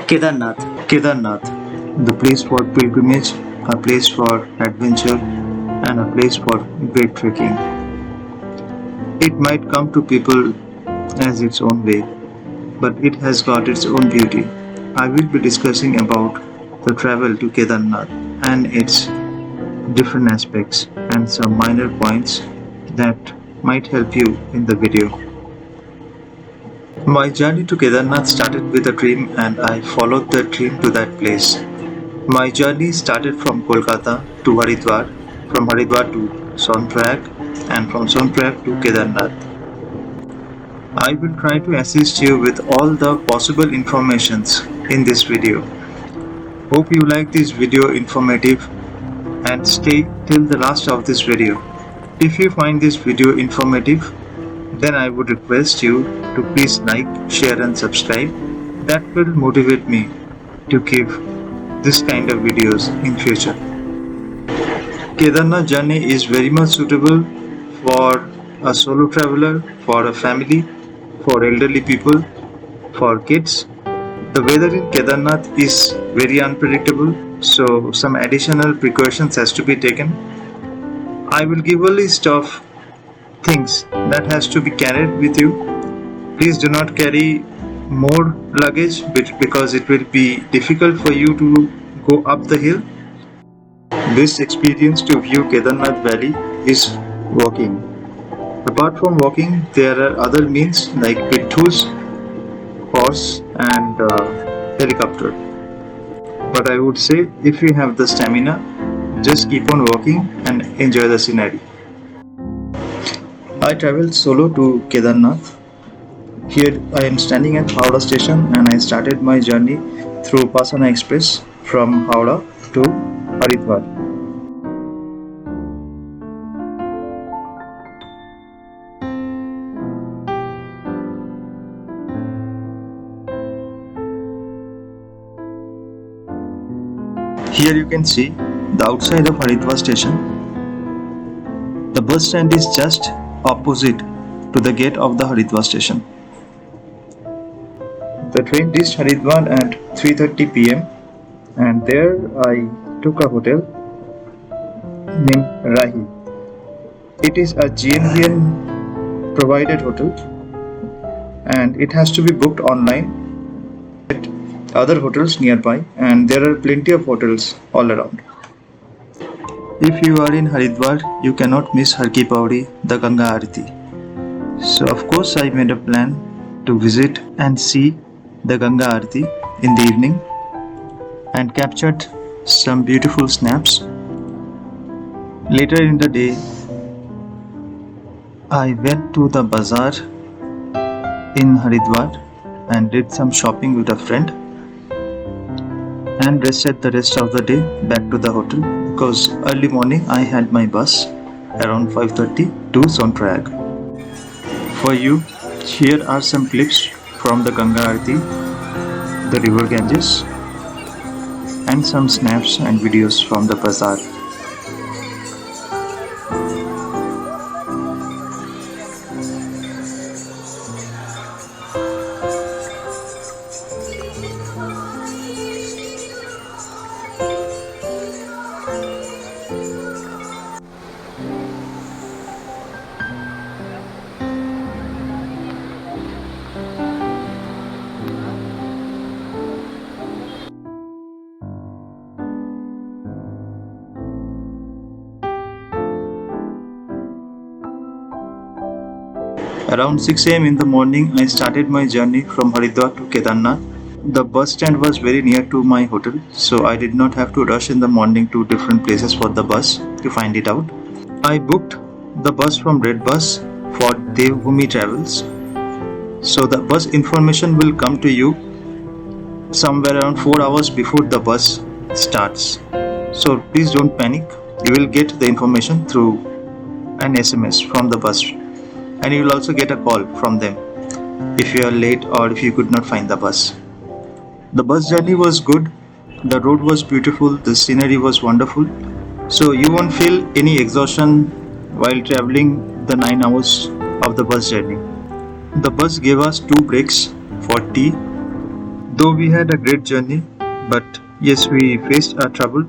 Kedarnath. Kedarnath, the place for pilgrimage, a place for adventure, and a place for great trekking. It might come to people as its own way, but it has got its own beauty. I will be discussing about the travel to Kedarnath and its different aspects and some minor points that might help you in the video. My journey to Kedarnath started with a dream and I followed the dream to that place. My journey started from Kolkata to Haridwar, from Haridwar to Sonprayag, and from Sonprayag to Kedarnath. I will try to assist you with all the possible informations in this video. Hope you like this video informative and stay till the last of this video. If you find this video informative, then I would request you to please like, share and subscribe. That will motivate me to give this kind of videos in future. Kedarnath journey is very much suitable for a solo traveler, for a family, for elderly people, for kids. The weather in Kedarnath is very unpredictable, so some additional precautions has to be taken. I will give a list of things that has to be carried with you. Please do not carry more luggage because it will be difficult for you to go up the hill. This experience to view Kedarnath Valley is walking. Apart from walking, there are other means like pittus, horse and helicopter. But I would say if you have the stamina, just keep on walking and enjoy the scenery. I traveled solo to Kedarnath. Here I am standing at Howrah station and I started my journey through Pasana Express from Howrah to Haridwar. Here you can see the outside of Haridwar station. The bus stand is just opposite to the gate of the Haridwar station. The train reached Haridwar at 3:30 p.m. and there I took a hotel named Rahi. It is a GNVN provided hotel and it has to be booked online at other hotels nearby, and there are plenty of hotels all around. If you are in Haridwar, you cannot miss Har Ki Pauri, the Ganga Aarti. So of course I made a plan to visit and see the Ganga Aarti in the evening and captured some beautiful snaps. Later in the day, I went to the bazaar in Haridwar and did some shopping with a friend and rested the rest of the day back to the hotel because early morning I had my bus around 5:30 to Sonprayag. For you, here are some clips from the Ganga Aarti, the river Ganges, and some snaps and videos from the bazaar. Around 6 am in the morning, I started my journey from Haridwar to Kedarnath. The bus stand was very near to my hotel, so I did not have to rush in the morning to different places for the bus to find it out. I booked the bus from Red Bus for Devbhoomi Travels. So the bus information will come to you somewhere around 4 hours before the bus starts. So please don't panic. You will get the information through an SMS from the bus. And you will also get a call from them if you are late or if you could not find the bus. The bus journey was good, the road was beautiful, the scenery was wonderful, so you won't feel any exhaustion while traveling the 9 hours of the bus journey. The bus gave us 2 breaks for tea. Though we had a great journey, but yes, we faced a trouble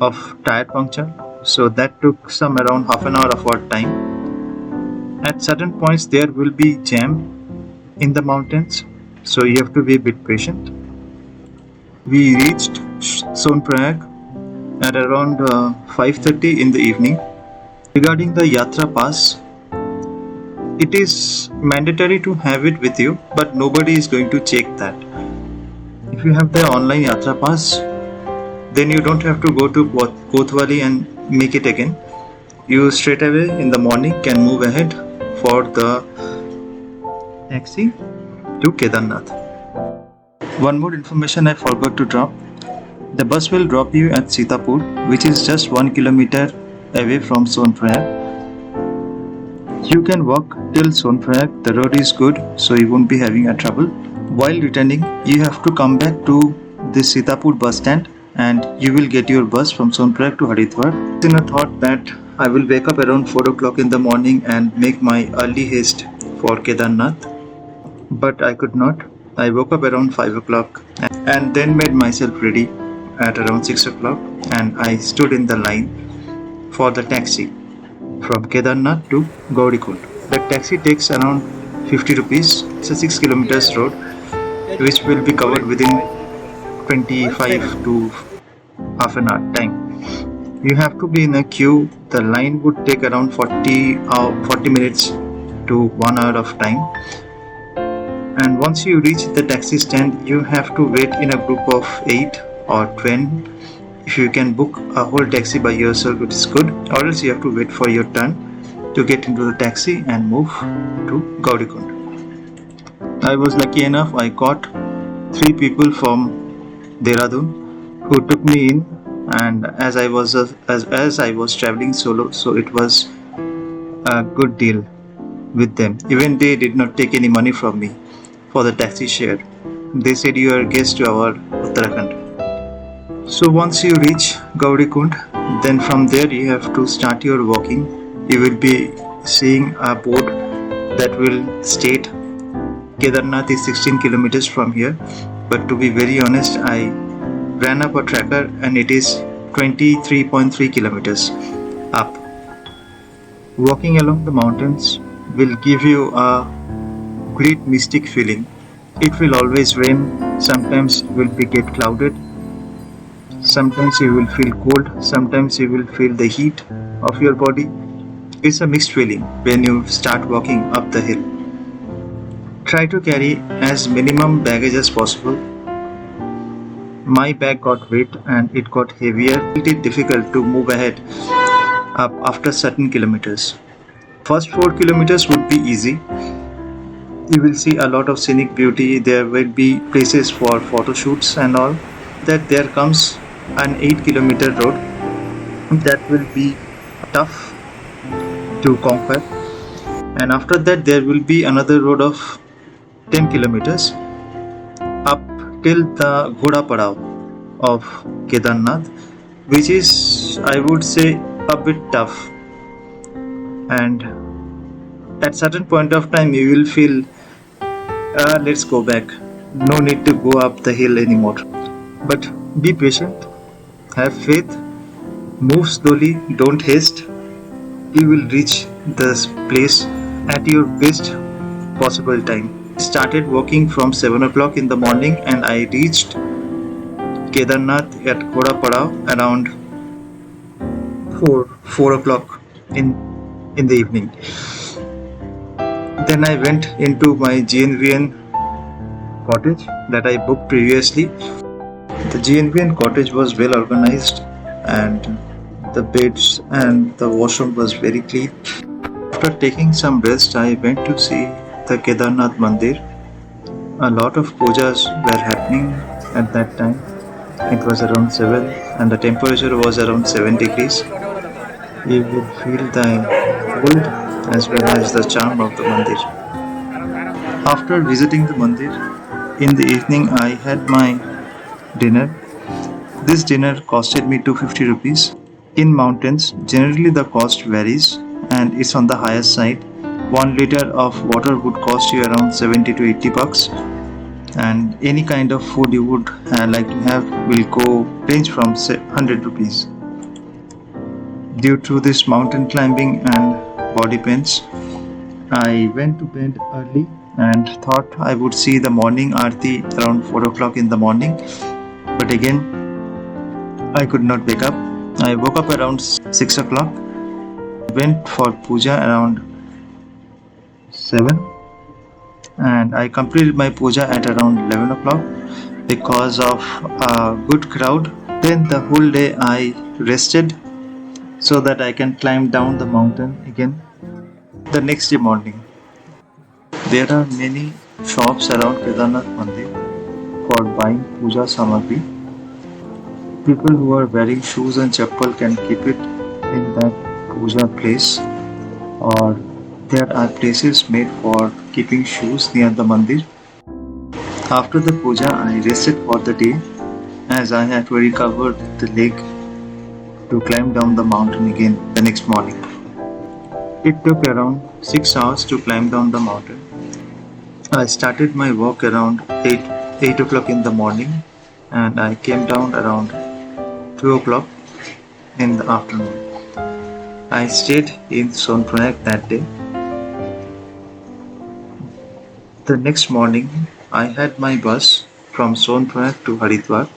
of tire puncture, so that took some around half an hour of our time. At certain points, there will be jam in the mountains, so you have to be a bit patient. We reached Sonprayag at around 5:30 in the evening. Regarding the Yatra pass, it is mandatory to have it with you, but nobody is going to check that. If you have the online Yatra pass, then you don't have to go to Kotwali and make it again. You straight away in the morning can move ahead for the taxi to Kedarnath. One more information I forgot to drop. The bus will drop you at Sitapur, which is just 1 kilometer away from Sonprayag. You can walk till Sonprayag. The road is good, so you won't be having a trouble. While returning, you have to come back to the Sitapur bus stand and you will get your bus from Sonprayag to Haridwar. In a thought that I will wake up around 4 o'clock in the morning and make my early haste for Kedarnath, but I could not. I woke up around 5 o'clock and then made myself ready at around 6 o'clock, and I stood in the line for the taxi from Kedarnath to Gaurikund. The taxi takes around 50 rupees. It's a 6 kilometers road which will be covered within 25 to half an hour time. You have to be in a queue. The line would take around 40 minutes to 1 hour of time. And once you reach the taxi stand, you have to wait in a group of 8 or 10. If you can book a whole taxi by yourself, it is good, or else you have to wait for your turn to get into the taxi and move to Gaurikund. I was lucky enough, I caught 3 people from Dehradun who took me in, and as I was traveling solo, so it was a good deal with them. Even they did not take any money from me for the taxi share. They said you are a guest to our Uttarakhand. So once you reach Gaurikund, then from there you have to start your walking. You will be seeing a board that will state Kedarnath is 16 kilometers from here, but to be very honest, I ran up a tracker and it is 23.3 kilometers up. Walking along the mountains will give you a great mystic feeling. It will always rain, sometimes it will get clouded, sometimes you will feel cold, sometimes you will feel the heat of your body. It's a mixed feeling when you start walking up the hill. Try to carry as minimum baggage as possible. My bag got weight and it got heavier. It is difficult to move ahead up after certain kilometers. First 4 kilometers would be easy. You will see a lot of scenic beauty. There will be places for photo shoots and all. That there comes an 8-kilometer road that will be tough to conquer, and after that there will be another road of 10 kilometers up till the Ghoda Padav of Kedarnath, which is, I would say, a bit tough, and at certain point of time you will feel let's go back, no need to go up the hill anymore. But be patient, have faith, move slowly, don't haste. You will reach this place at your best possible time. I started walking from 7 o'clock in the morning and I reached Kedarnath at Ghoda Padav around 4 o'clock in the evening. Then I went into my GNVN cottage that I booked previously. The GNVN cottage was well organized and the beds and the washroom was very clean. After taking some rest, I went to see the Kedarnath Mandir. A lot of pujas were happening at that time. It was around 7 and the temperature was around 7 degrees. You will feel the cold as well as the charm of the mandir. After visiting the mandir, in the evening I had my dinner. This dinner costed me 250 rupees. In mountains, generally the cost varies and it's on the higher side. 1 liter of water would cost you around 70 to 80 bucks. and any kind of food you would like to have will go range from say 100 rupees. Due to this mountain climbing and body pains, I went to bed early and thought I would see the morning aarti around 4 o'clock in the morning, but again I could not wake up. I woke up around 6 o'clock, went for puja around 7, and I completed my puja at around 11 o'clock because of a good crowd. Then the whole day I rested so that I can climb down the mountain again the next day morning. There are many shops around Kedarnath Mandir for buying puja samagri. People who are wearing shoes and chappal can keep it in that puja place, or there are places made for keeping shoes near the mandir. After the puja, I rested for the day as I had to recover the leg to climb down the mountain again the next morning. It took around 6 hours to climb down the mountain. I started my walk around 8 o'clock in the morning, and I came down around 2 o'clock in the afternoon. I stayed in Sonproyak that day. The next morning, I had my bus from Sonproyak to Haridwar.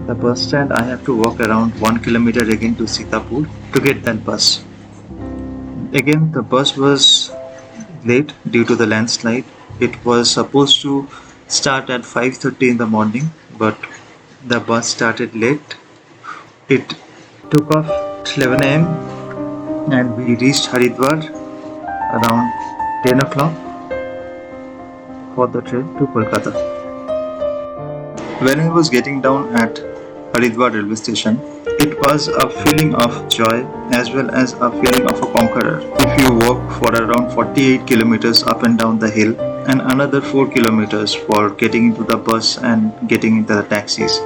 The bus stand, I have to walk around 1 kilometer again to Sitapur to get that bus. Again, the bus was late due to the landslide. It was supposed to start at 5:30 in the morning, but the bus started late. It took off at 11 am and we reached Haridwar around 10 o'clock for the train to Kolkata. When I was getting down at Haridwar railway station, it was a feeling of joy as well as a feeling of a conqueror. If you walk for around 48 kilometers up and down the hill and another 4 kilometers for getting into the bus and getting into the taxis,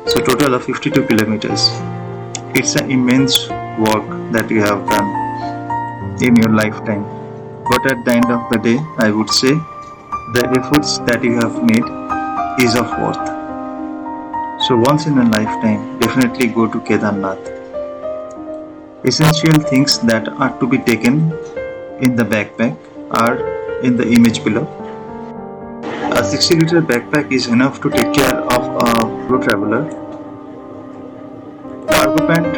so total of 52 kilometers. It's an immense work that you have done in your lifetime. But at the end of the day, I would say the efforts that you have made is of worth. So once in a lifetime, definitely go to Kedarnath. Essential things that are to be taken in the backpack are in the image below. A 60-liter backpack is enough to take care of a solo traveler. Cargo pant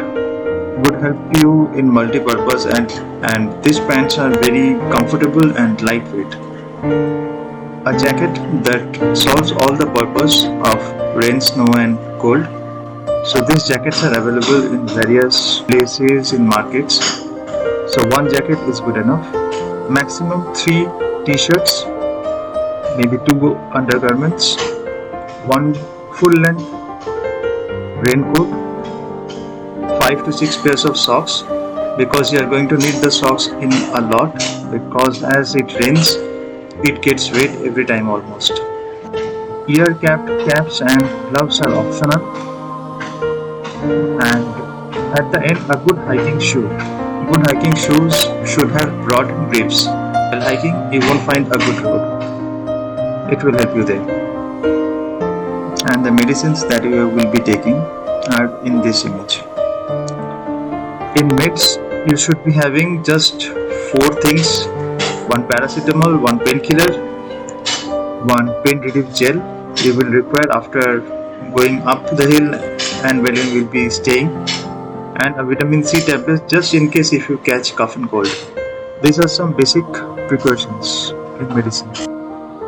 would help you in multi-purpose, and these pants are very comfortable and lightweight. A jacket that solves all the purpose of rain, snow and cold. So these jackets are available in various places in markets. So one jacket is good enough. Maximum 3 t-shirts, maybe 2 undergarments, 1 full length raincoat, 5 to 6 pairs of socks, because you are going to need the socks in a lot, because as it rains it gets wet every time almost. Ear caps and gloves are optional, and at the end a good hiking shoe. Good hiking shoes should have broad grips. While hiking you won't find a good road. It will help you there. And the medicines that you will be taking are in this image. In meds you should be having just 4 things: 1 paracetamol, 1 painkiller, 1 pain relief gel you will require after going up to the hill and where you will be staying, and a vitamin C tablet just in case if you catch cough and cold. These are some basic precautions in medicine.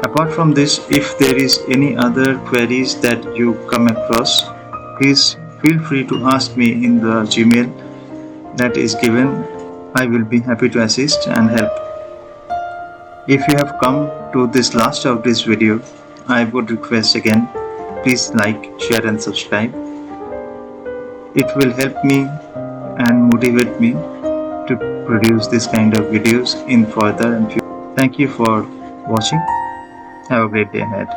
Apart from this, if there is any other queries that you come across, please feel free to ask me in the Gmail that is given. I will be happy to assist and help. If you have come to this last of this video, I would request again, please like, share and subscribe. It will help me and motivate me to produce this kind of videos in further and future. Thank you for watching. Have a great day ahead.